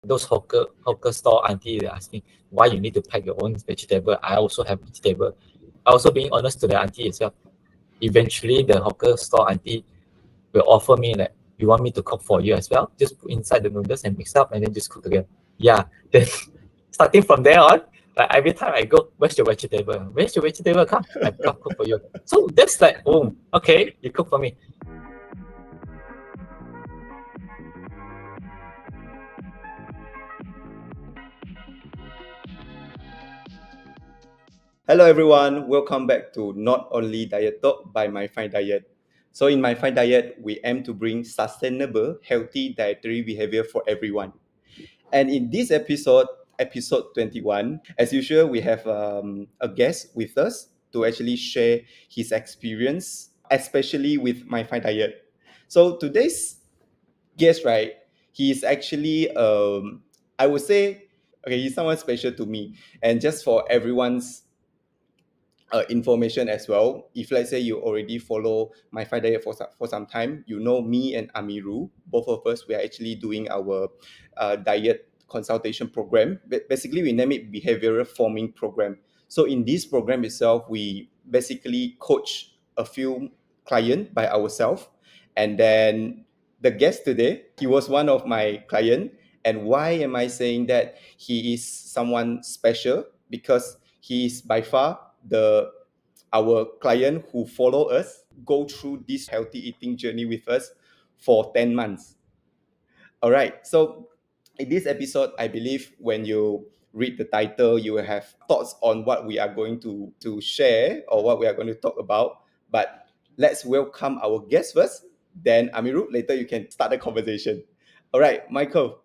those hawker store auntie, they ask me why you need to pack your own vegetable. I also have vegetable. I also being honest to the auntie as well. Eventually, the hawker store auntie will offer me like, you want me to cook for you as well? Just put inside the noodles and mix up and then just cook together. Yeah. Then starting from there on, like every time I go, where's your vegetable? Where's your vegetable? Come, I cook for you. So that's like, oh, okay, you cook for me. Hello everyone, welcome back to Not Only Diet Talk by Myfindiet. So in Myfindiet, we aim to bring sustainable, healthy dietary behavior for everyone. And in this episode 21, as usual, we have a guest with us to actually share his experience, especially with Myfindiet. So today's guest, right, he is actually, I would say, okay, he's someone special to me. And just for everyone's information as well. If let's say you already follow Myfindiet for some time, you know me and Ameerul, both of us, we are actually doing our diet consultation program. Basically, we name it behavioral forming program. So in this program itself, we basically coach a few clients by ourselves. And then the guest today, he was one of my client. And why am I saying that he is someone special? Because he is by far our client who follow us go through this healthy eating journey with us for 10 months. All right. So in this episode, I believe when you read the title, you will have thoughts on what we are going to share or what we are going to talk about. But let's welcome our guest first. Then Ameerul, later you can start the conversation. All right, Michael,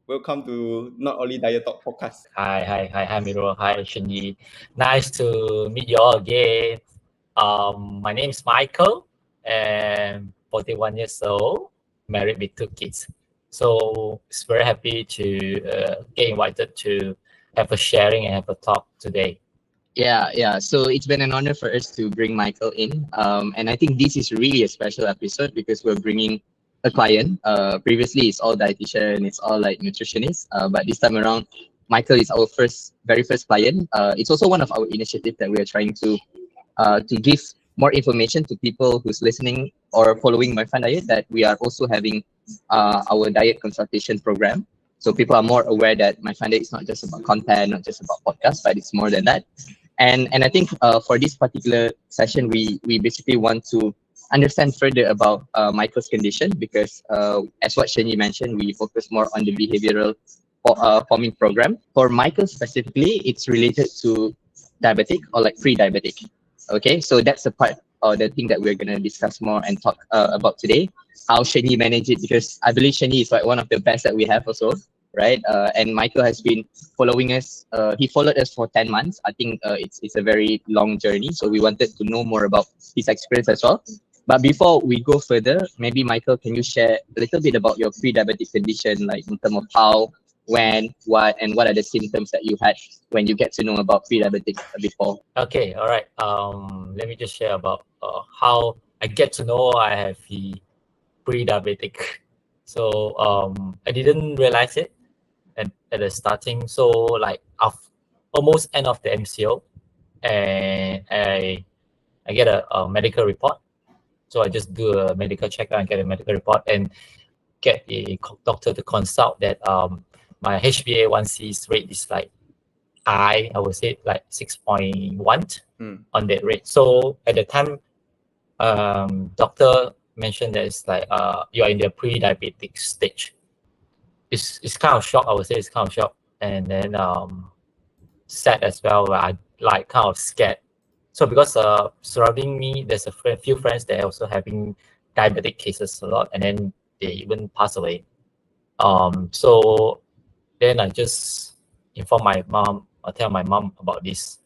welcome to Not Only Diet Talk podcast. Hi, Ameerul. Hi, Shen Yi. Nice to meet you all again. My name is Michael, and 41 years old, married with 2 kids. So it's very happy to get invited to have a sharing and have a talk today. Yeah. So it's been an honor for us to bring Michael in. And I think this is really a special episode because we're bringing a client. Previously, it's all dietitian, it's all like nutritionist. But this time around, Michael is our very first client. It's also one of our initiatives that we are trying to give more information to people who's listening or following Myfindiet that we are also having our diet consultation program. So people are more aware that Myfindiet is not just about content, not just about podcasts, but it's more than that. And I think for this particular session, we basically want to understand further about Michael's condition because as what Shen Yi mentioned, we focus more on the behavioral forming program. For Michael specifically, it's related to diabetic or like pre-diabetic. Okay, so that's the part or the thing that we're going to discuss more and talk about today. How Shen Yi manage it, because I believe Shen Yi is like one of the best that we have also, right? And Michael has been following us. He followed us for 10 months. I think it's a very long journey. So we wanted to know more about his experience as well. But before we go further, maybe Michael, can you share a little bit about your pre-diabetic condition, like in terms of how, when, what, and what are the symptoms that you had when you get to know about pre-diabetic before? Okay, all right. Let me just share about how I get to know I have the pre-diabetic. So I didn't realize it at the starting. So like almost end of the MCO, and I get a medical report. So I just do a medical checkup and get a medical report and get a doctor to consult that my HbA1c rate is like high. I would say like 6.1 on that rate. So at the time, doctor mentioned that it's like you are in the pre-diabetic stage. It's kind of shock. I would say it's kind of shock, and then sad as well. Where I like kind of scared. So because surrounding me, there's a few friends that are also having diabetic cases a lot, and then they even pass away. So then I just inform my mom or tell my mom about this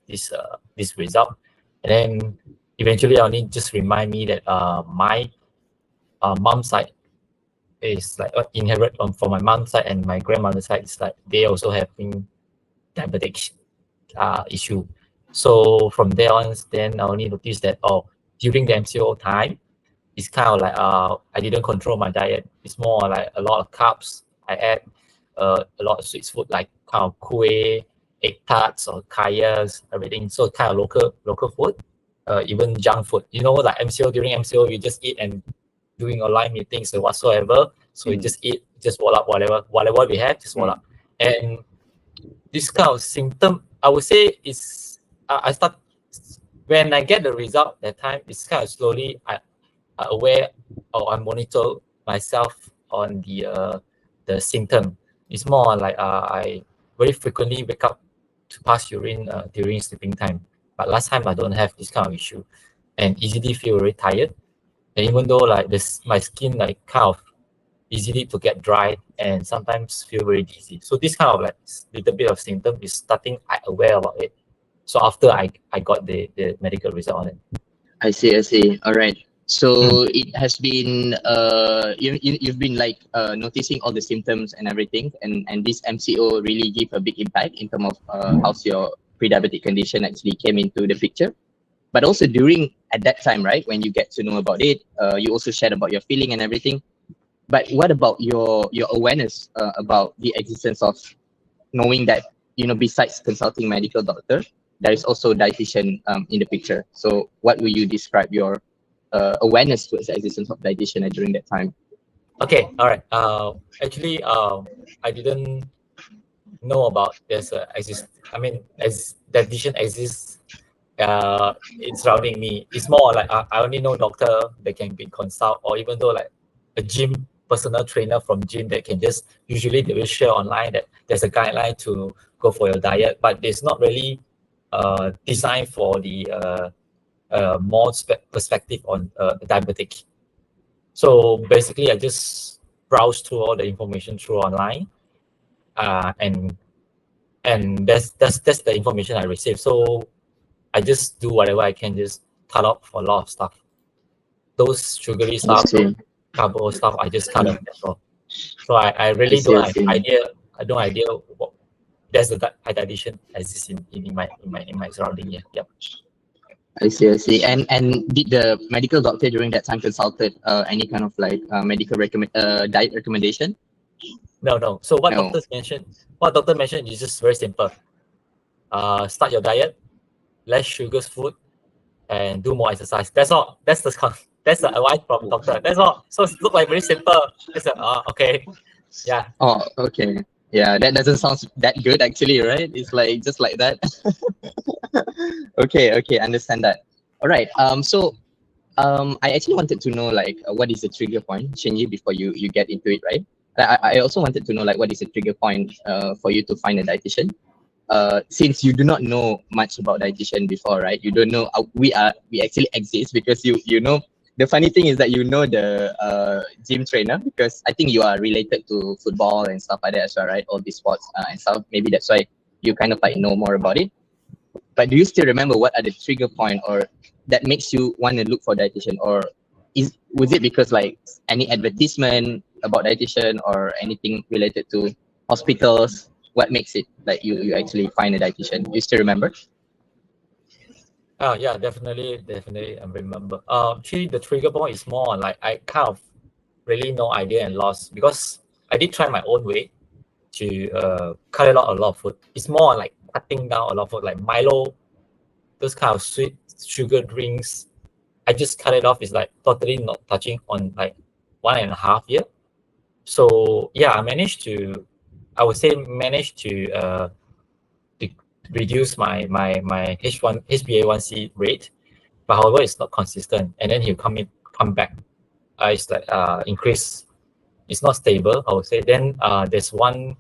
result, and then eventually I only just remind me that my mom's side is like inherit from my mom's side, and my grandmother's side is like they also having diabetic issue. So from there on, then I only noticed that during the MCO time, it's kind of like I didn't control my diet. It's more like a lot of carbs I add, a lot of sweet food like kind of kueh, egg tarts or kayas, everything. So kind of local food, even junk food. You know, like MCO, during MCO, you just eat and doing online meetings or whatsoever. So you just eat, just roll up whatever we have, just roll up. And this kind of symptom, I would say is I start when I get the result that time. It's kind of slowly I aware or I monitor myself on the symptom. It's more like I very frequently wake up to pass urine during sleeping time. But last time I don't have this kind of issue, and easily feel very tired. And even though like this, my skin like kind of easily to get dry and sometimes feel very dizzy. So this kind of like little bit of symptom is starting I aware about it. So after I got the medical result on it. I see. All right. So it has been you've been like noticing all the symptoms and everything, and this MCO really give a big impact in terms of how's your pre-diabetic condition actually came into the picture. But also during at that time, right, when you get to know about it, you also shared about your feeling and everything. But what about your awareness about the existence of knowing that, you know, besides consulting medical doctor, there is also dietitian in the picture. So what will you describe your awareness towards the existence of dietitian during that time? Okay, all right. Actually, I didn't know about there's a exist. I mean, as dietitian exists, it's surrounding me. It's more like I only know doctor that can be consult, or even though like a gym personal trainer from gym that can just usually they will share online that there's a guideline to go for your diet, but it's not really designed for the more perspective on diabetic. So basically, I just browse through all the information through online, and that's the information I received. So I just do whatever I can, just cut off for a lot of stuff. Those sugary stuff, carbo stuff, I just cut off. That's all. So I really don't have idea. I don't idea what there's a dietitian exists in my surrounding here. Yep. I see. And did the medical doctor during that time consulted any kind of like medical diet recommendation? No. So what No. doctor mentioned is just very simple. Start your diet, less sugars food, and do more exercise. That's all. That's the advice from doctor. That's all. So it look like very simple. It's okay. Yeah. Oh, okay. Yeah, that doesn't sound that good actually, right? It's like just like that. Okay, understand that. All right. I actually wanted to know like what is the trigger point, Shen Yi, before you get into it, right? I also wanted to know like what is the trigger point for you to find a dietitian. Since you do not know much about dietitian before, right? You don't know we actually exist because you know. The funny thing is that you know the gym trainer because I think you are related to football and stuff like that as well, right? All these sports and stuff. Maybe that's why you kind of like know more about it. But do you still remember what are the trigger point or that makes you want to look for dietitian, or was it because like any advertisement about dietitian or anything related to hospitals? What makes it like you actually find a dietitian? You still remember? Yeah, definitely. I remember. Actually, the trigger point is more like I kind of really no idea and lost because I did try my own way to cut out a lot of food. It's more like cutting down a lot of food, like Milo, those kind of sweet sugar drinks. I just cut it off. It's like totally not touching on like 1.5 year. So yeah, I would say managed to reduce my HbA1c rate, but however it's not consistent, and then he'll come back. It's like increase. It's not stable, I would say. Then there's one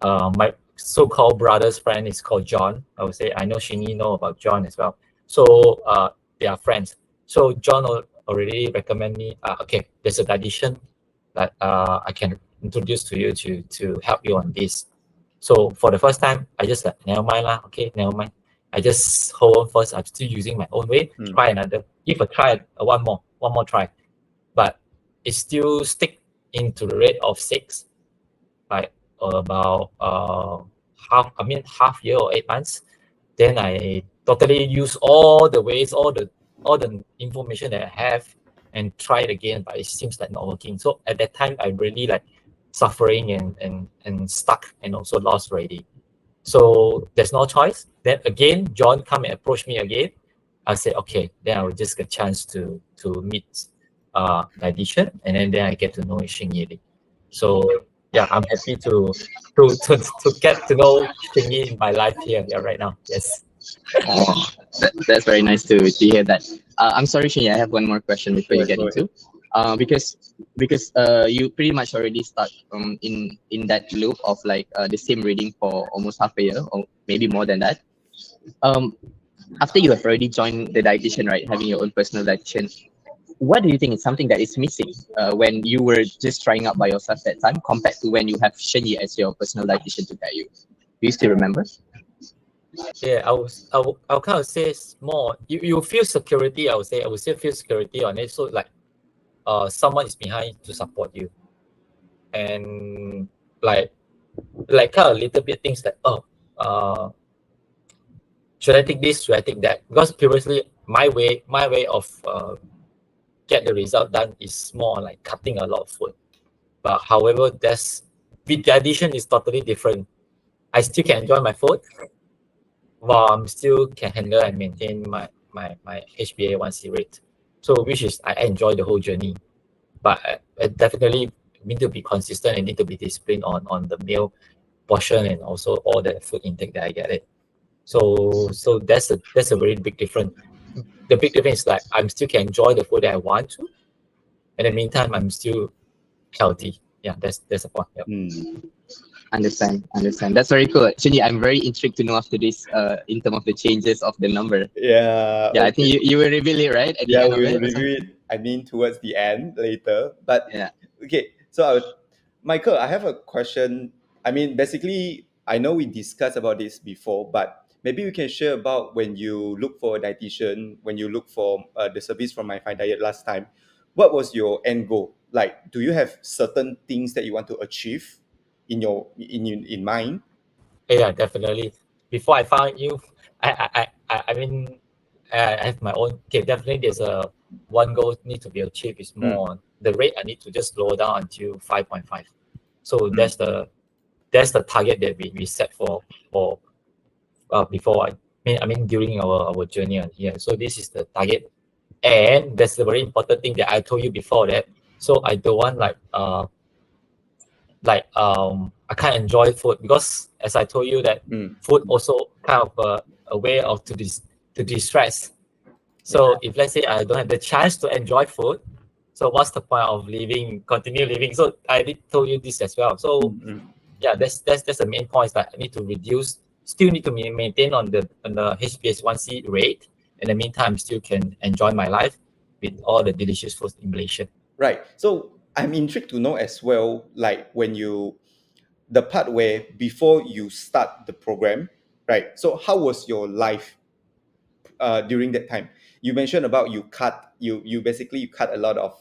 my so-called brother's friend is called John. I would say I know Shen Yi know about John as well. So they are friends. So John already recommend me. Okay, there's a dietitian that I can introduce to you to help you on this. So for the first time, I just like never mind lah. Okay, never mind. I just hold on first. I'm still using my own way. Try another. Give a try. One more try. But it still stick into the rate of 6, like about half year or 8 months. Then I totally use all the ways, all the information that I have and try it again, but it seems like not working. So at that time, I really like suffering and stuck and also lost already. So there's no choice. Then again, John come and approach me again. I say, okay, then I will just get a chance to meet dietitian, and then I get to know Shen Yi. So yeah, I'm happy to get to know Shen Yi in my life here, yeah, right now. Yes. Oh, that's very nice to hear that. I'm sorry, Shen Yi, I have one more question before you get Go ahead. into. Because you pretty much already start in that loop of like the same reading for almost half a year or maybe more than that. After you have already joined the dietitian, right, having your own personal dietitian, what do you think is something that is missing when you were just trying out by yourself that time compared to when you have Shen Yi as your personal dietitian to guide you? Do you still remember? Yeah, I'll kind of say it's more, you feel security, I would say feel security on it. So like someone is behind to support you. And like kind of little bit things like, should I take this? Should I take that? Because previously my way of get the result done is more like cutting a lot of food. But however, with the addition is totally different. I still can enjoy my food, while I'm still can handle and maintain my HbA1c rate. So which is I enjoy the whole journey. But I definitely need to be consistent and need to be disciplined on the meal portion and also all the food intake that I get it. So that's a very big difference. The big difference is like I'm still can enjoy the food that I want to. In the meantime, I'm still healthy. Yeah, that's the point. Yeah. Understand. That's very cool. Actually, I'm very intrigued to know after this, in terms of the changes of the number. Yeah. Yeah, I think you will reveal it, right? At the Yeah, end we of will it or review something? it. I mean, towards the end later. But Yeah. okay, so Michael, I have a question. I mean, basically, I know we discussed about this before, but maybe we can share about when you look for a dietitian, when you look for the service from Myfindiet last time. What was your end goal? Like, do you have certain things that you want to achieve in mind? Yeah, definitely. Before I found you, I mean, I have my own. Okay, definitely. There's a one goal need to be achieved is more on the rate. I need to just lower down until 5.5. So that's the target that we set for before I mean during our journey on here. So this is the target, and that's the very important thing that I told you before that. So I don't want I can't enjoy food because as I told you that food also kind of a way of to distress. So if let's say I don't have the chance to enjoy food, so what's the point of continue living? So I did told you this as well. So yeah, that's the main point is that I need to still need to maintain on the HbA1c rate. In the meantime, still can enjoy my life with all the delicious food in Malaysia. Right. So I'm intrigued to know as well, like the part where before you start the program, right? So how was your life during that time? You mentioned about you basically you cut a lot of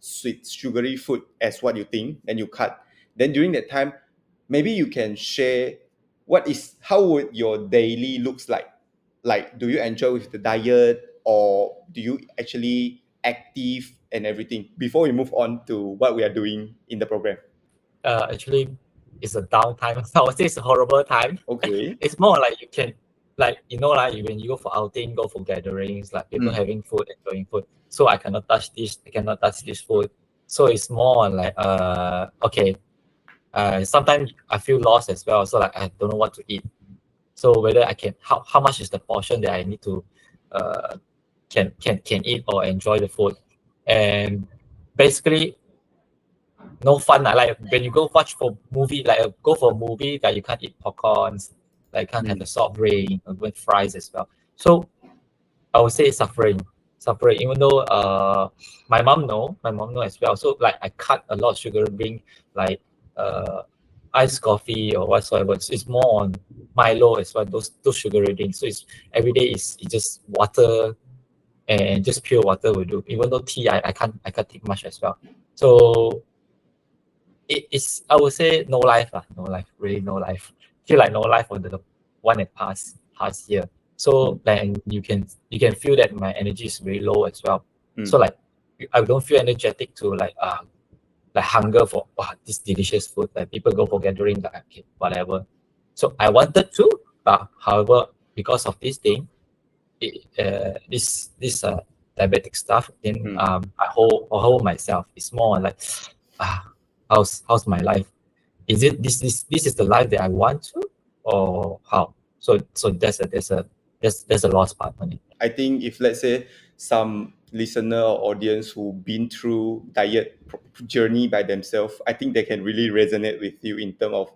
sweet sugary food as what you think, and you cut. Then during that time, maybe you can share how would your daily looks like? Like, do you enjoy with the diet, or do you actually active and everything before we move on to what we are doing in the program? Actually, it's a downtime. I would say it's a horrible time. Okay. It's more like you can, like when you go for outing, go for gatherings, like people having food, enjoying food. So I cannot touch this. I cannot touch this food. So it's more like okay. Sometimes I feel lost as well. So like I don't know what to eat. So whether I can how much is the portion that I need to uh can eat or enjoy the food, and basically no fun. Like when you go watch for movie, like go for a movie that you can't eat popcorns, like can't have the soft drink with fries as well. So I would say suffering. Even though my mom know as well. So like I cut a lot of sugar, bring like iced coffee or whatsoever. So it's more on Milo as well. Those sugary drinks. So it's every day is it's just water and just pure water will do. Even though tea, I can't take much as well. So it's I would say no life no life, really no life. Feel like no life for the one that past year. So then you can feel that my energy is very low as well. So like I don't feel energetic to like like hunger for this delicious food. Like people go for gathering, like okay, whatever. So I wanted to, but however, because of this thing, this diabetic stuff, then I hold myself. It's more like how's my life? Is it this is the life that I want to, or how? So there's a lost part on it. I think if let's say some listener or audience who've been through diet journey by themselves, I think they can really resonate with you in terms of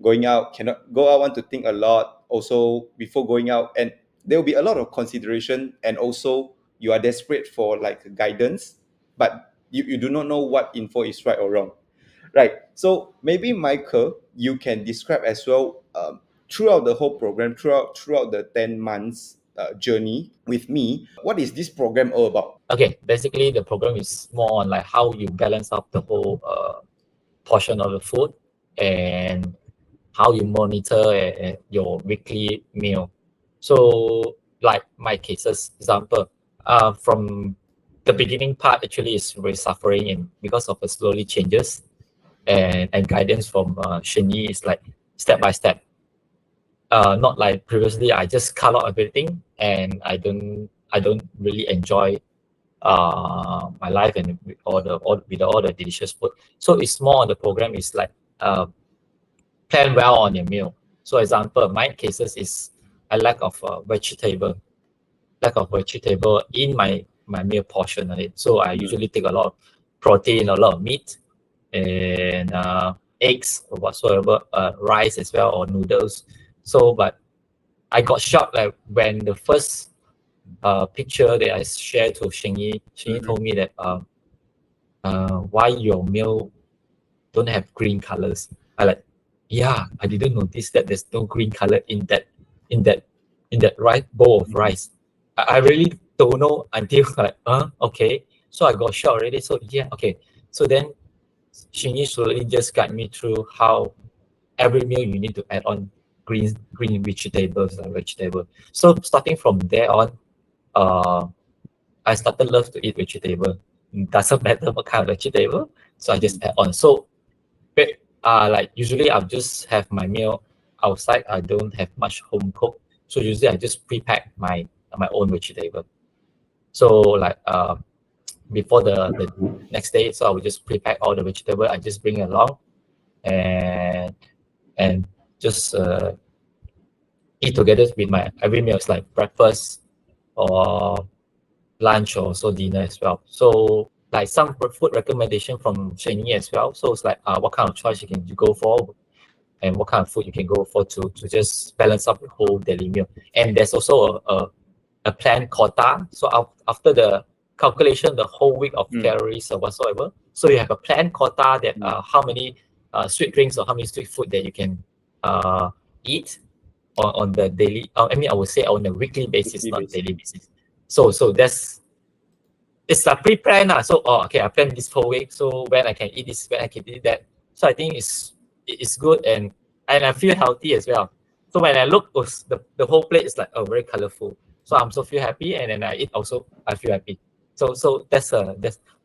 going out, cannot go out, want to think a lot also before going out, and there will be a lot of consideration, and also you are desperate for like guidance, but you do not know what info is right or wrong. Right. So maybe Michael, you can describe as well throughout the whole program, throughout the 10 months journey with me, what is this program all about? Okay, basically the program is more on like how you balance up the whole portion of the food and how you monitor your weekly meal. So like my cases example, from the beginning part actually is very suffering and because of the slowly changes and guidance from Shen Yi is like step by step. Not like previously I just cut out everything and I don't really enjoy my life and with all the delicious food. So it's more on the program is like plan well on your meal. So example, my cases is a lack of vegetable in my meal portion of it. So I usually take a lot of protein, a lot of meat, and eggs or whatsoever, rice as well or noodles. So, but I got shocked like when the first picture that I shared to Shen Yi told me that why your meal don't have green colors. I like, yeah, I didn't notice that there's no green color in that right bowl of rice. I really don't know until like, okay. So I got shocked already. So yeah, okay. So then Shen Yi slowly just guide me through how every meal you need to add on green vegetables and vegetable. So starting from there on, I started love to eat vegetable. Doesn't matter what kind of vegetable, so I just add on. So like usually I'll just have my meal outside. I don't have much home cook, so usually I just pre-pack my own vegetable. So like before the next day, so I will just pre-pack all the vegetable. I just bring along and just eat together with my every meal. It's like breakfast or lunch or so dinner as well. So like some food recommendation from Shen Yi as well. So it's like what kind of choice you can go for and what kind of food you can go for to just balance up the whole daily meal. And there's also a planned quota. So after the calculation the whole week of calories or whatsoever, so you have a planned quota that how many sweet drinks or how many sweet food that you can eat on the daily. I mean, I would say on a weekly basis, not daily basis. So it's a pre-plan. So okay, I plan this whole week. So when I can eat this, when I can eat that. So I think it's good and I feel healthy as well. So when I look, the whole plate is like very colorful. So I'm so feel happy, and then I eat also I feel happy. So that's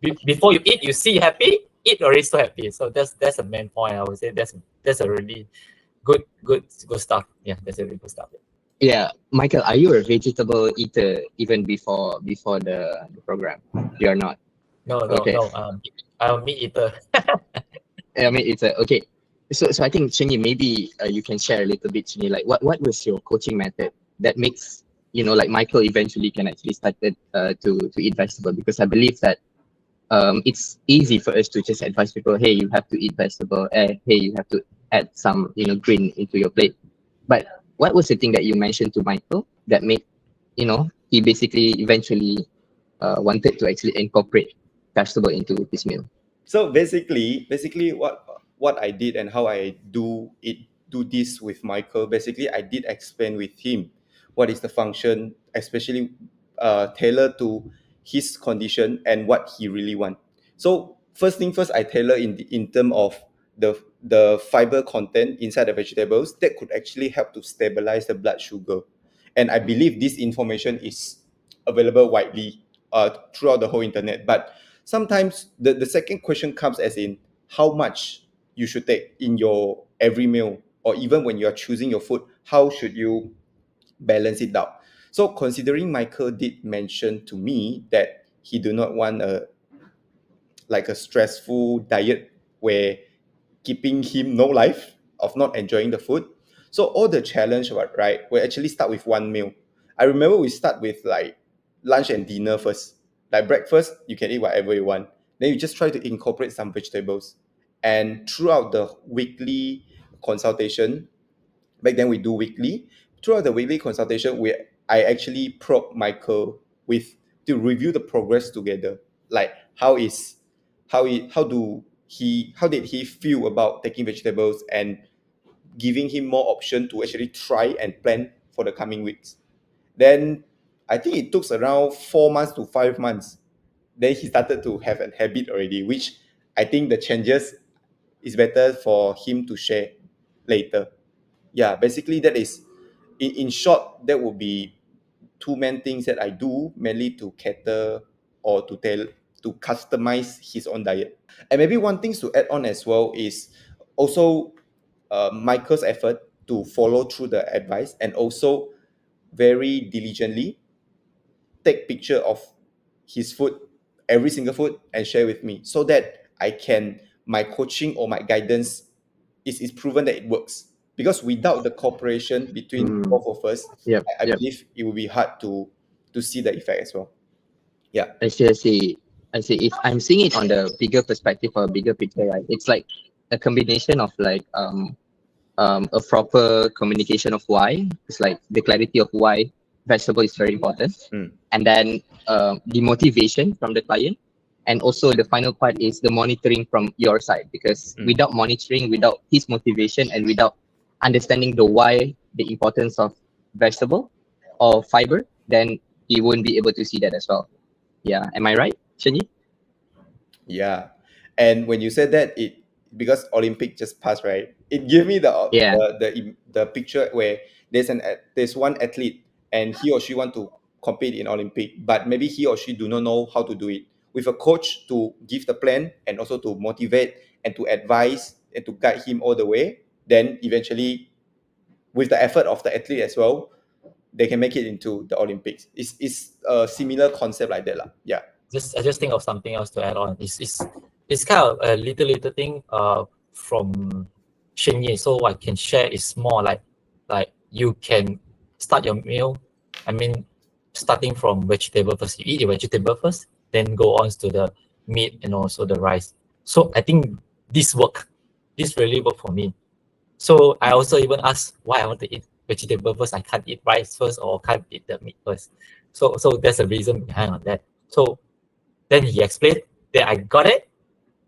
before you eat, you see happy, eat already so happy. So that's a main point. I would say that's a really good stuff. Yeah, that's a really good stuff. Yeah, Michael, are you a vegetable eater even before the program? You're not. No. I'm a meat eater. I mean, it's okay. So I think Shen Yi, maybe you can share a little bit, Shen Yi, like what was your coaching method that makes like Michael eventually can actually started to eat vegetable, because I believe that it's easy for us to just advise people, hey, you have to eat vegetable, hey, you have to add some green into your plate. But what was the thing that you mentioned to Michael that made he basically eventually wanted to actually incorporate vegetable into his meal? So basically what I did and how I do this with Michael, basically I did explain with him what is the function, especially tailored to his condition and what he really want. So first thing first, I tailor in term of the fiber content inside the vegetables that could actually help to stabilize the blood sugar. And I believe this information is available widely throughout the whole internet. But sometimes the second question comes as in, how much you should take in your every meal, or even when you are choosing your food, how should you balance it out. So considering Michael did mention to me that he do not want a stressful diet where keeping him no life of not enjoying the food. So all the challenge, right, we actually start with one meal. I remember we start with like lunch and dinner first. Like breakfast, you can eat whatever you want. Then you just try to incorporate some vegetables. And throughout the weekly consultation, back then we do weekly. Throughout the weekly consultation, I actually probe Michael with to review the progress together. Like how did he feel about taking vegetables, and giving him more option to actually try and plan for the coming weeks. Then I think it took around 4 months to 5 months. Then he started to have a habit already, which I think the changes is better for him to share later. Yeah, basically that is in short, that would be two main things that I do, mainly to cater or to customize his own diet. And maybe one thing to add on as well is also Michael's effort to follow through the advice, and also very diligently take picture of his food, every single food, and share with me, so that my coaching or my guidance is proven that it works. Because without the cooperation between both of us, Yep. I believe it will be hard to see the effect as well. Yeah. I see. I see. I see. If I'm seeing it on the bigger perspective or bigger picture, right, it's like a combination of like a proper communication of why. It's like the clarity of why vegetable is very important, and then the motivation from the client, and also the final part is the monitoring from your side. Because without monitoring, without his motivation, and without understanding the why, the importance of vegetable or fiber, then he won't be able to see that as well. Yeah, am I right, Shen Yi? Yeah. And when you said that, it because Olympic just passed, right? It gave me Yeah. the picture where there's one athlete, and he or she want to compete in Olympic, but maybe he or she do not know how to do it. With a coach to give the plan, and also to motivate and to advise and to guide him all the way, then eventually, with the effort of the athlete as well, they can make it into the Olympics. It's a similar concept like that, lah. Yeah. I just think of something else to add on. It's kind of a little thing from Shen Yi. So what I can share is more like you can start your meal. I mean, starting from vegetable first. You eat your vegetable first, then go on to the meat and also the rice. So I think this really work for me. So I also even ask why I want to eat vegetable first. I can't eat rice first, or can't eat the meat first. So there's a reason behind on that. So then he explained that I got it.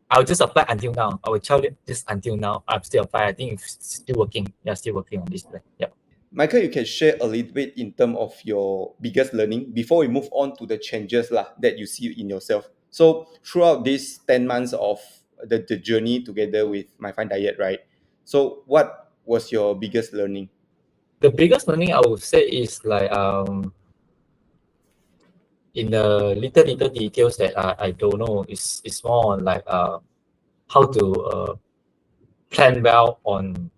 I'll just apply until now. I will tell you this until now. I'm still applying. I think it's still working. Yeah, still working on this plan. Yeah. Michael, you can share a little bit in terms of your biggest learning before we move on to the changes that you see in yourself. So throughout these 10 months of the journey together with Myfindiet, right? So what was your biggest learning? The biggest learning I would say is like in the little details that I don't know. It's more on like how to plan well on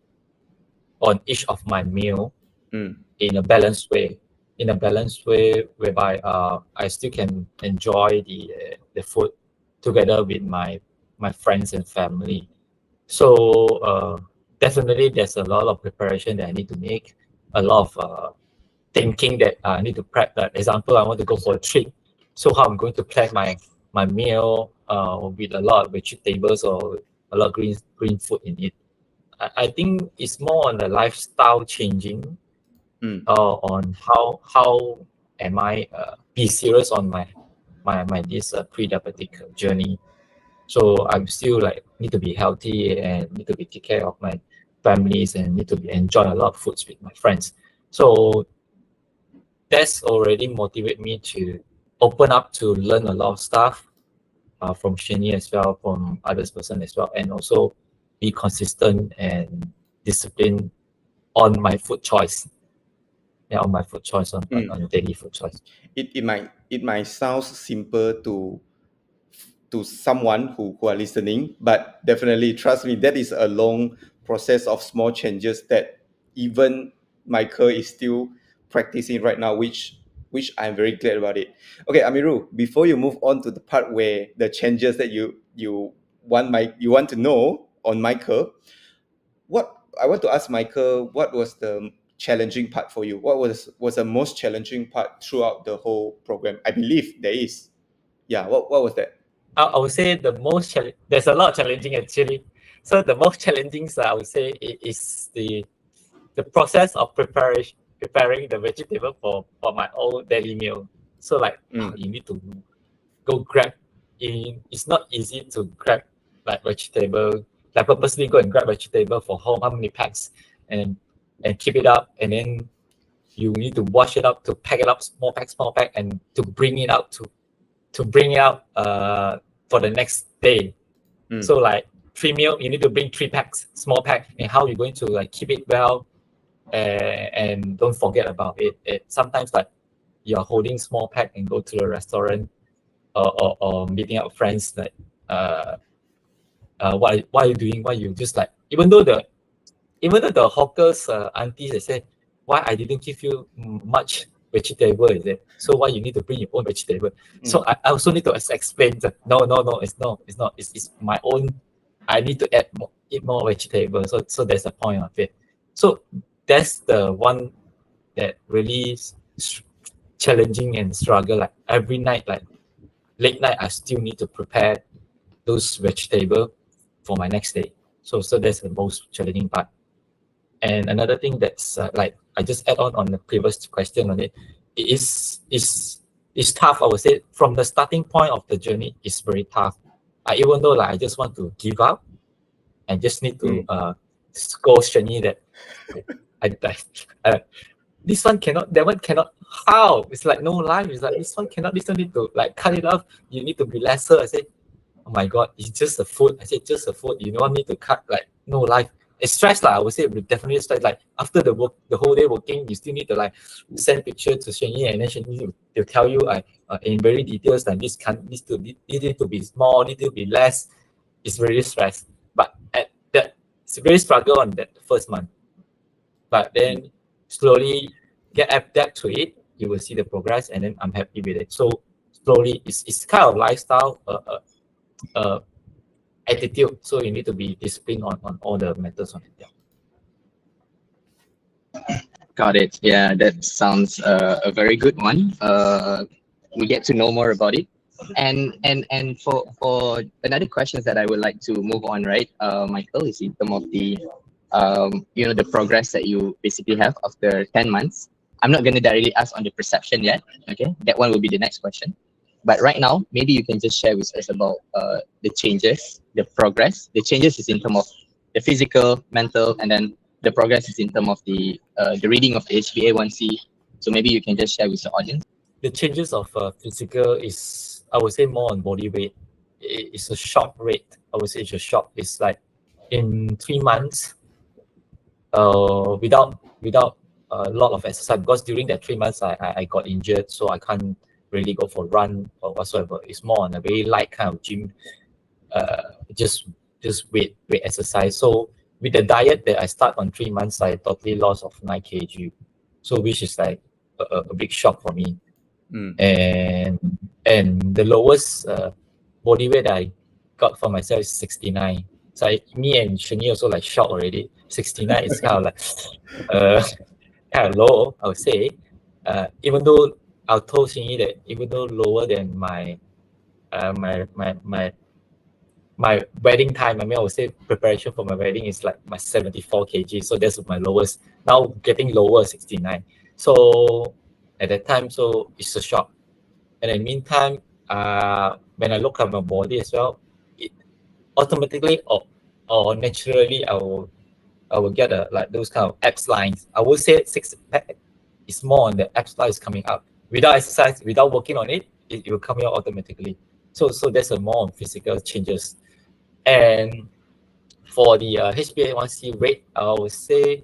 each of my meal in a balanced way. In a balanced way whereby I still can enjoy the food together with my friends and family. So definitely there's a lot of preparation that I need to make, a lot of thinking that I need to prep. Like example, I want to go for a trip, so how I'm going to plan my meal with a lot of vegetables or a lot of green food in it. I think it's more on the lifestyle changing, on how am I be serious on my this pre-diabetic journey. So I'm still like need to be healthy and need to be take care of my families and need to be enjoy a lot of foods with my friends. So that's already motivate me to open up to learn a lot of stuff from Shen Yi as well, from others person as well, and also be consistent and disciplined on my food choice. Yeah, on my food choice, on daily food choice. It might sound simple to to someone who are listening, but definitely trust me, that is a long process of small changes that even Michael is still practicing right now, which I'm very glad about it. Okay, Ameerul, before you move on to the part where the changes that you want to know on Michael, what I want to ask Michael, what was the challenging part for you? What was the most challenging part throughout the whole program? I believe there is. Yeah, what was that? I would say the most there's a lot challenging actually. So the most challenging, I would say, is the process of preparing the vegetable for my own daily meal. So like you need to go grab in. It's not easy to grab like vegetable, like purposely go and grab vegetable for how many packs and keep it up, and then you need to wash it up to pack it up small pack and to bring it out for the next day. So like 3 meal, you need to bring 3 packs, small pack, and how you're going to like keep it well, and don't forget about it. Sometimes like you're holding small pack and go to the restaurant or meeting up friends, like what are you doing? Why you just like, even though the hawkers aunties, they say, why I didn't give you much vegetable, is it? So why you need to bring your own vegetable? So I also need to explain that no, it's not. It's my own. I need to eat more vegetable. So that's the point of it. So that's the one that really challenging and struggle. Like every night, like late night, I still need to prepare those vegetable for my next day. So that's the most challenging part. And another thing that's like I just add on the previous question on it, is tough. I would say from the starting point of the journey, it's very tough. Even though like I just want to give up, and just need to scold Shen Yi that this one cannot, that one cannot. How? It's like no life. It's like this one cannot. This one need to like cut it off. You need to be lesser. I say, oh my god, it's just a food. I said just a food. You don't want me to cut, like no life. It's stress lah. I would say definitely stress. Like after the whole day working, you still need to like send picture to Shen Yi, and then Shen Yi will tell you in very details that this need to be small, need to be less. It's very stress. But it's very struggle on that first month. But then slowly get adapt to it, you will see the progress, and then I'm happy with it. So slowly, it's kind of lifestyle attitude. So you need to be disciplined on all the matters on it. Yeah. Got it. Yeah, that sounds a very good one. We get to know more about it. And for another questions that I would like to move on, right, Michael, is in terms of the the progress that you basically have after 10 months. I'm not going to directly ask on the perception yet. Okay, that one will be the next question. But right now, maybe you can just share with us about the changes, the progress. The changes is in terms of the physical, mental, and then the progress is in terms of the reading of the HbA1c. So maybe you can just share with the audience. The changes of physical is, I would say, more on body weight. It's a short rate. I would say it's a short. It's like in 3 months, without a lot of exercise, because during that 3 months I got injured, so I can't really go for run or whatsoever. It's more on a very light kind of gym, just weight exercise. So with the diet that I start on 3 months, I totally lost of 9 kg. So which is like a big shock for me. And the lowest body weight I got for myself is 69. So me and Shen Yi also like shocked already. 69 is kind of like kind of low, I would say. Even though I told Shen Yi that even though lower than my wedding time, I mean, I would say preparation for my wedding is like my 74 kg. So that's my lowest. Now getting lower, 69. So at that time, so it's a shock. And in the meantime, when I look at my body as well, it automatically or naturally, I will get like those kind of abs lines. I would say 6 pack is more on the abs lines coming up. Without exercise, without working on it, it will come out automatically. So there's a more on physical changes. And for the HbA1c rate, I would say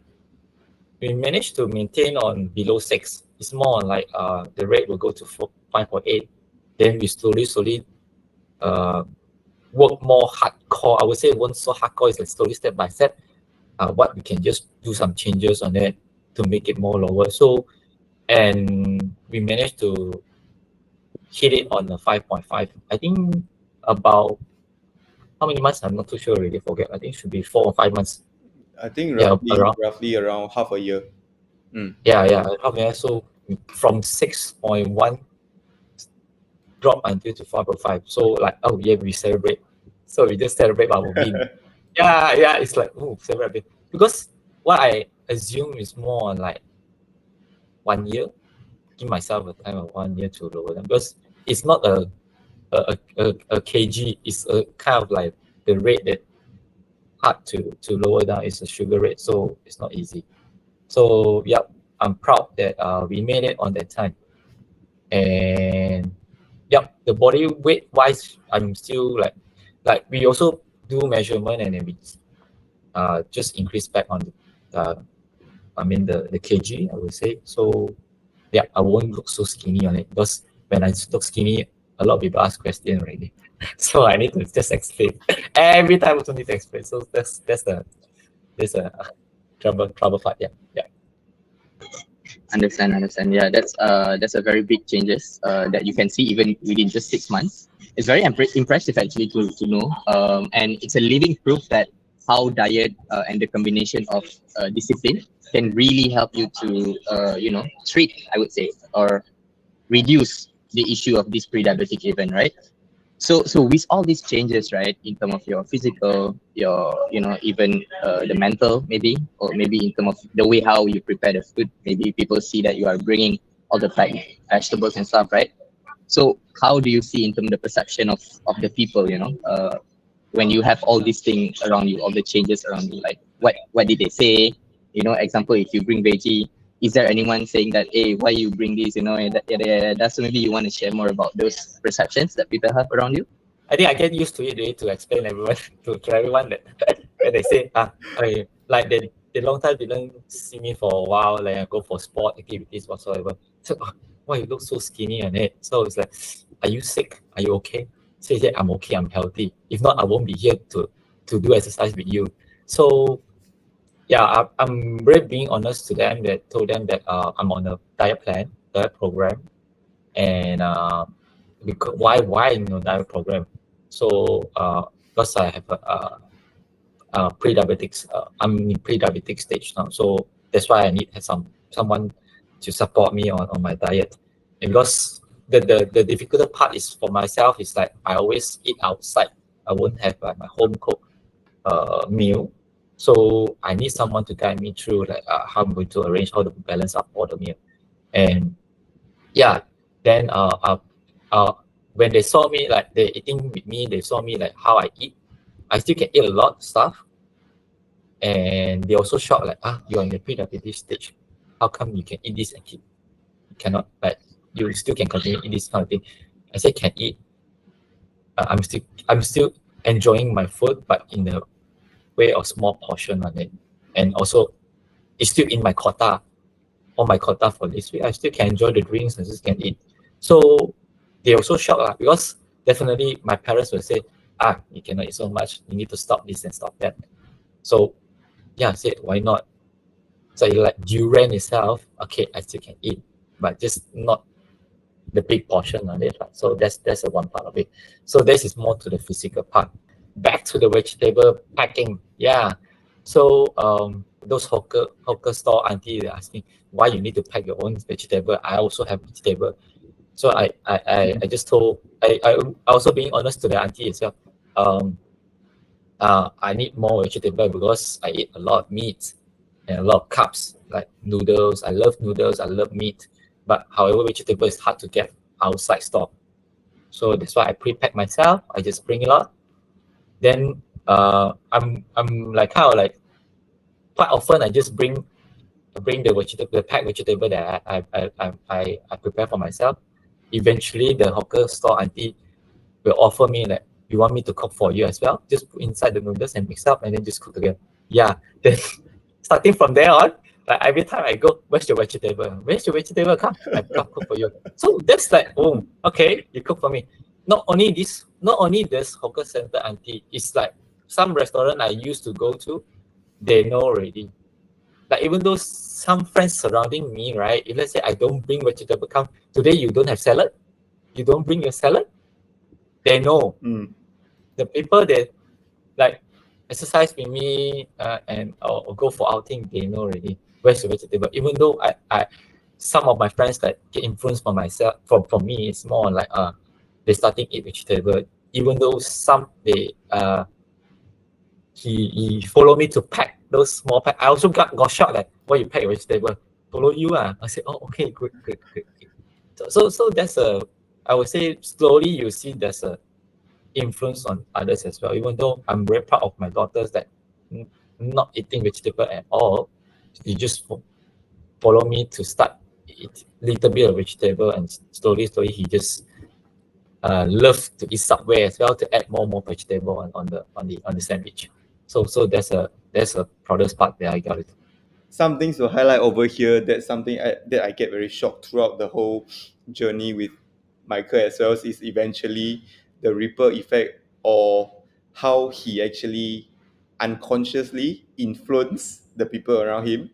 we managed to maintain on below 6. It's more on like the rate will go to 5.8. Then we slowly work more hardcore. I would say one so hardcore is like slowly step by step. What we can just do some changes on it to make it more lower. So, and we managed to hit it on the 5.5. I think about how many months? I'm not too sure already. Forget. I think it should be 4 or 5 months. I think Yeah, roughly around half a year. Yeah. So from 6.1 drop until to 4.5. So like, oh yeah, we celebrate. So we just celebrate our win. Yeah. It's like, oh, celebrate because what I assume is more on like 1 year. Give myself a time of 1 year to lower them because it's not a kg. It's a kind of like the rate that hard to lower down is the sugar rate. So it's not easy. So yeah, I'm proud that we made it on that time. And yeah, the body weight wise, I'm still like we also do measurement and then we just increase back on the the kg, I would say. So yeah, I won't look so skinny on it because when I look skinny, a lot of people ask questions already. So I need to just explain. Every time I also need to explain. So that's a trouble part. Yeah. Understand. Yeah, that's a very big changes that you can see even within just 6 months. It's very impressive actually to know. And it's a living proof that how diet and the combination of discipline can really help you to treat, I would say, or reduce the issue of this pre-diabetic event, right? So with all these changes, right, in terms of your physical, your even the mental, maybe, or maybe in terms of the way how you prepare the food, maybe people see that you are bringing all the packed vegetables and stuff, right? So how do you see in terms of the perception of the people, when you have all these things around you, all the changes around you, like what did they say? Example, if you bring veggie, is there anyone saying that, hey, why you bring this, and that, so maybe you want to share more about those perceptions that people have around you? I think I get used to it really to explain everyone to everyone that when they say like they long time didn't see me for a while, like I go for sport activities whatsoever. So why you look so skinny on it? So it's like, are you sick? Are you okay? Say that I'm okay, I'm healthy. If not, I won't be here to do exercise with you. So yeah, I'm very being honest to them, that told them that I'm on a diet program, and because why diet program? So because I have pre-diabetics, I'm in pre-diabetic stage now, so that's why I need someone to support me on my diet. And because the difficult part is for myself is like I always eat outside. I won't have like my home cooked meal. So I need someone to guide me through like how I'm going to arrange how to balance up all the meal. And yeah, then when they saw me like they eating with me, they saw me like how I eat. I still can eat a lot of stuff, and they also shocked like, you're in the pre-diabetic stage. How come you can eat this and you cannot, like you still can continue eat this kind of thing? I said can eat. I'm still enjoying my food, but in the way of small portion on it, and also it's still in my quota. All my quota for this week, I still can enjoy the drinks and just can eat. So they also shocked because definitely my parents will say, you cannot eat so much. You need to stop this and stop that. So yeah, I said, why not? So like durian itself, okay, I still can eat, but just not the big portion on it. Right? So that's the one part of it. So this is more to the physical part. Back to the vegetable packing. Yeah. So those hawker store auntie, they asking why you need to pack your own vegetable. I also have vegetable. So I just told I also being honest to the auntie as well. I need more vegetable because I eat a lot of meat and a lot of carbs, like noodles. I love noodles. I love meat. But however, vegetable is hard to get outside store. So that's why I pre-pack myself. I just bring it out. Then I'm like kind of like quite often I just bring the packed vegetable that I prepare for myself. Eventually, the hawker store auntie will offer me like, you want me to cook for you as well? Just put inside the noodles and mix up and then just cook together. Yeah. Then starting from there on, like every time I go, where's your vegetable? Where's your vegetable? Come, I cook for you. So that's like, oh, okay, you cook for me. not only this hawker center auntie, it's like some restaurant I used to go to, they know already. Like even though some friends surrounding me, right? If let's say I don't bring vegetable, come today you don't have salad, you don't bring your salad, they know. The people that like exercise with me and or go for outing, they know already where's the vegetable. Even though I some of my friends that get influenced from myself from me, it's more like they starting eat vegetable. Even though some they he follow me to pack those small pack. I also got shocked like, why you pack vegetable? Follow you I said, oh okay, good. So that's I would say slowly you see there's a influence on others as well. Even though I'm very proud of my daughters that not eating vegetable at all, you just follow me to start eat little bit of vegetable, and slowly he just love to eat Subway as well to add more vegetable on the sandwich. So that's a proudest part that I got it. Some things to highlight over here. That's something that I get very shocked throughout the whole journey with Michael as well, is eventually the ripple effect, or how he actually unconsciously influenced the people around him,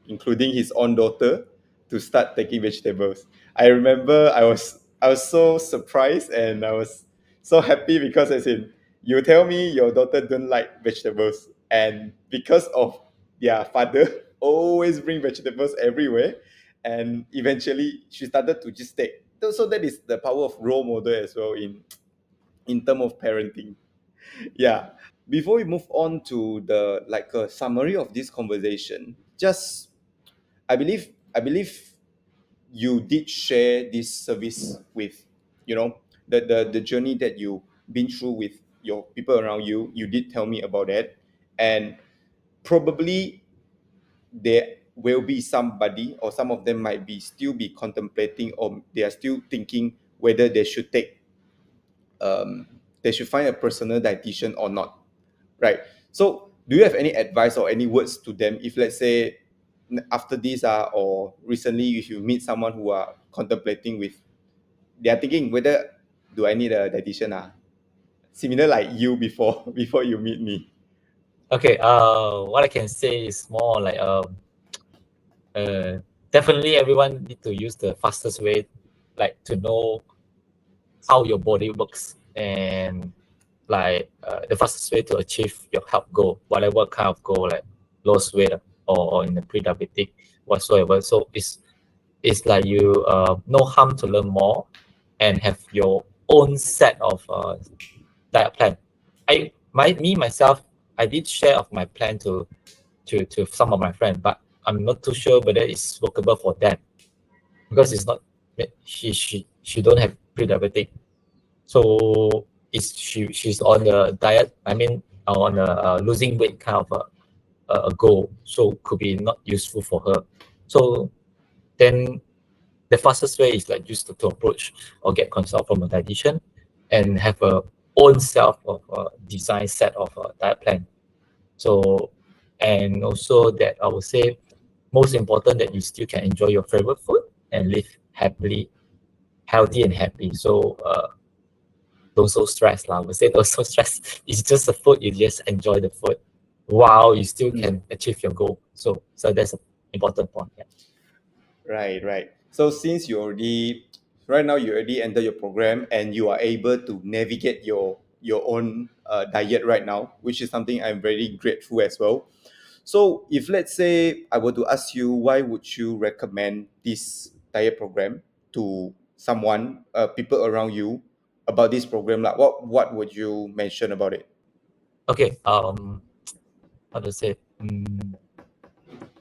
including his own daughter, to start taking vegetables. I remember I was so surprised, and I was so happy because, as in, you tell me your daughter don't like vegetables, and because of their father always bring vegetables everywhere, and eventually she started to just take. So that is the power of role model as well in term of parenting. Yeah. Before we move on to the like a summary of this conversation, just I believe you did share this service with, the journey that you been through with your people around you. You did tell me about that, and probably there will be somebody, or some of them might be still be contemplating, or they are still thinking whether they should they should find a personal dietitian or not, right? So do you have any advice or any words to them, if let's say after this or recently, if you meet someone who are contemplating with, they are thinking whether do I need a dietitian, similar like you before before you meet me? Okay, what I can say is more like definitely everyone need to use the fastest way, like to know how your body works, and like the fastest way to achieve your health goal, whatever kind of goal, like lose weight or in the pre-diabetic whatsoever. So it's like you no harm to learn more and have your own set of diet plan. Myself, I did share of my plan to some of my friends, but I'm not too sure whether it's workable for them, because it's not she don't have pre-diabetic. So she's on the diet, I mean on a losing weight kind of a goal, so could be not useful for her. So then the fastest way is like just to approach or get consult from a dietitian and have a own self of design set of a diet plan. So, and also that I would say most important, that you still can enjoy your favorite food and live happily, healthy and happy. So don't so stress lah. I would say don't so stress. It's just the food. You just enjoy the food while you still can achieve your goal. So that's an important point. Yeah. Right. So since right now you already enter your program, and you are able to navigate your own diet right now, which is something I'm very grateful as well. So if let's say I were to ask you, why would you recommend this diet program to someone, people around you, about this program, like what would you mention about it? Okay. How to say?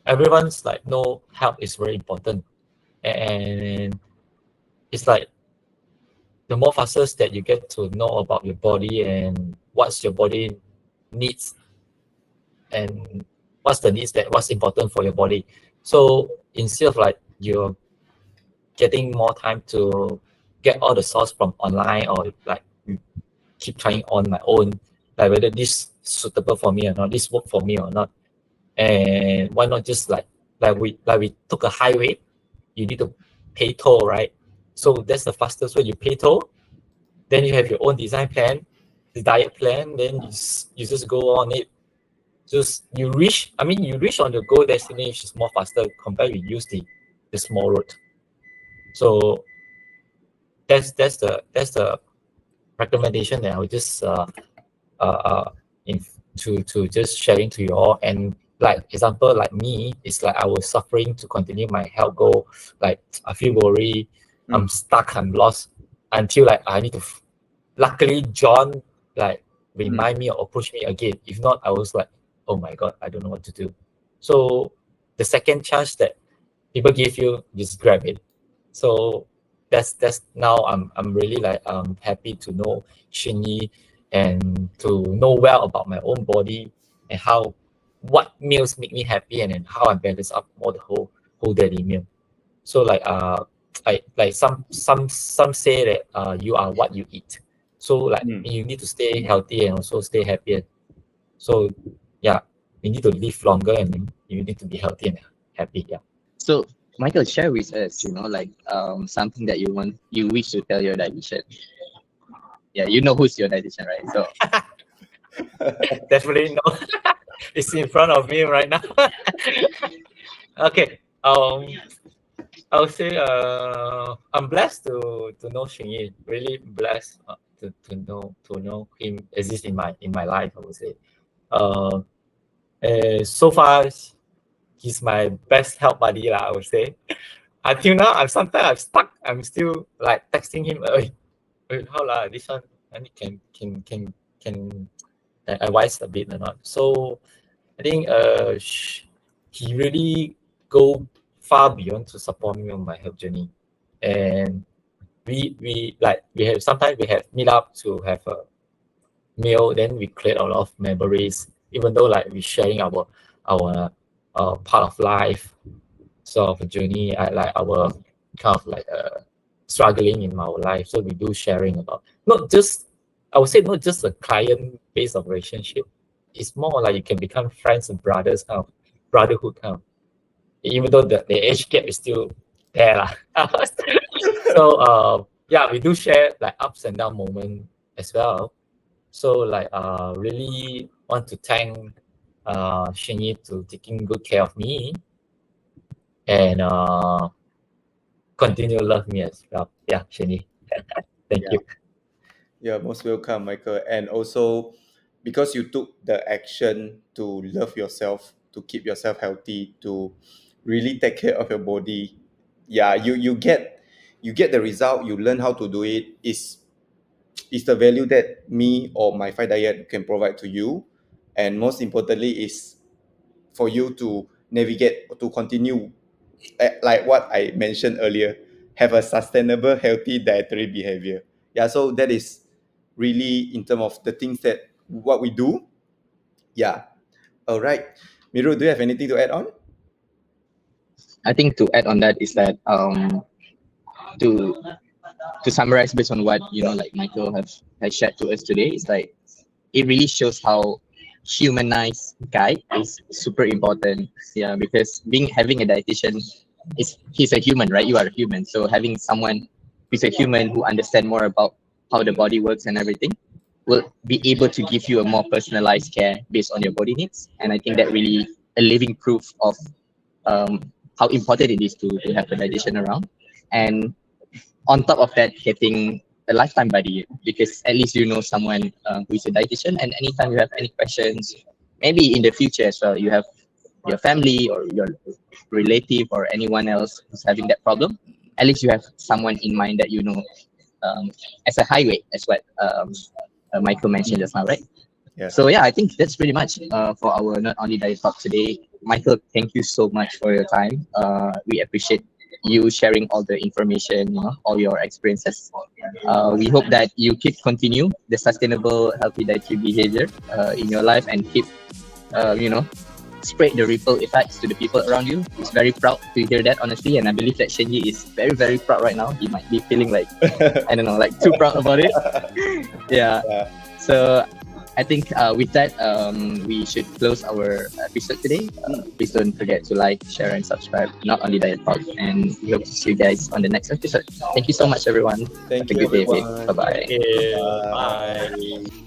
Everyone's like know health is very important, and it's like the more fastest that you get to know about your body and what's your body needs, and what's important for your body. So instead of like you're getting more time to get all the source from online, or like you keep trying on my own, like whether this suitable for me or not, this work for me or not, and why not just like we took a highway, you need to pay toll, right? So that's the fastest way. You pay toll, Then you have your own design plan, the diet plan. Then you just go on it. Just you reach on the goal destination more faster compared with use the small road. So that's the recommendation that I would just to just sharing to you all. And like example, like me, it's like I was suffering to continue my health goal. Like I feel worried, I'm stuck, I'm lost, until like I need to luckily John like remind me or push me again. If not, I was like, oh my god, I don't know what to do. So the second chance that people give you, just grab it. So that's now I'm really like happy to know Shen Yi and to know well about my own body and what meals make me happy, and then how I balance up more the whole daily meal. So like I like some say that you are what you eat. So like you need to stay healthy and also stay happy. So yeah, you need to live longer and you need to be healthy and happy. Yeah. So Michael, share with us, like something that you wish to tell your dietitian. Yeah, you know who's your dietitian, right? So definitely no. It's in front of me right now. Okay. I would say I'm blessed to know Shen Yi. Really blessed to know him exist in my life. I would say. So far, he's my best help buddy lah, I would say. Until now, I'm stuck. I'm still like texting him. How lah? This one, I need can advise a bit or not? So I think he really go far beyond to support me on my health journey, and we have sometimes we have meet up to have a meal. Then we create a lot of memories, even though like we sharing our part of life, sort of a journey. I like our kind of like struggling in our life. So we do sharing about not just a client based of relationship. It's more like you can become friends and brothers, kind of brotherhood kind of. Even though the age gap is still there lah. So yeah, we do share like ups and down moment as well. So like really want to thank Shen Yi to taking good care of me and continue to love me as well. Yeah, Shen Yi. Thank you. You're most welcome, Michael. And also, because you took the action to love yourself, to keep yourself healthy, to really take care of your body, yeah, you get the result. You learn how to do it. Is the value that me or Myfindiet can provide to you, and most importantly is for you to navigate, to continue, like what I mentioned earlier, have a sustainable, healthy dietary behavior. Yeah, so that is really in terms of the things that what we do. Yeah. All right. Miru, do you have anything to add on? I think to add on that is that to summarize based on what like Michael has shared to us today, is like it really shows how humanized guide is super important. Yeah, because having a dietitian he's a human, right? You are a human, so having someone who's a human who understand more about how the body works and everything will be able to give you a more personalized care based on your body needs. And I think that really a living proof of how important it is to have a dietitian around. And on top of that, getting a lifetime buddy, because at least you know someone who is a dietitian, and anytime you have any questions, maybe in the future as well, you have your family or your relative or anyone else who's having that problem, at least you have someone in mind that as a highway, as what Michael mentioned just now, right? Yeah. So yeah, I think that's pretty much for our Not Only Diet Talk today. Michael, thank you so much for your time. We appreciate you sharing all the information, all your experiences. We hope that you continue the sustainable, healthy dietary behavior in your life, and keep, spread the ripple effects to the people around you. He's very proud to hear that, honestly, and I believe that Shen Yi is very, very proud right now. He might be feeling like, I don't know, like too proud about it. Yeah. So I think with that, we should close our episode today. Please don't forget to like, share, and subscribe. Not only Diet Talk, and we hope to see you guys on the next episode. Thank you so much, everyone. Thank Have a you, good day. everyone. Bye bye. Thank you. Bye. Bye.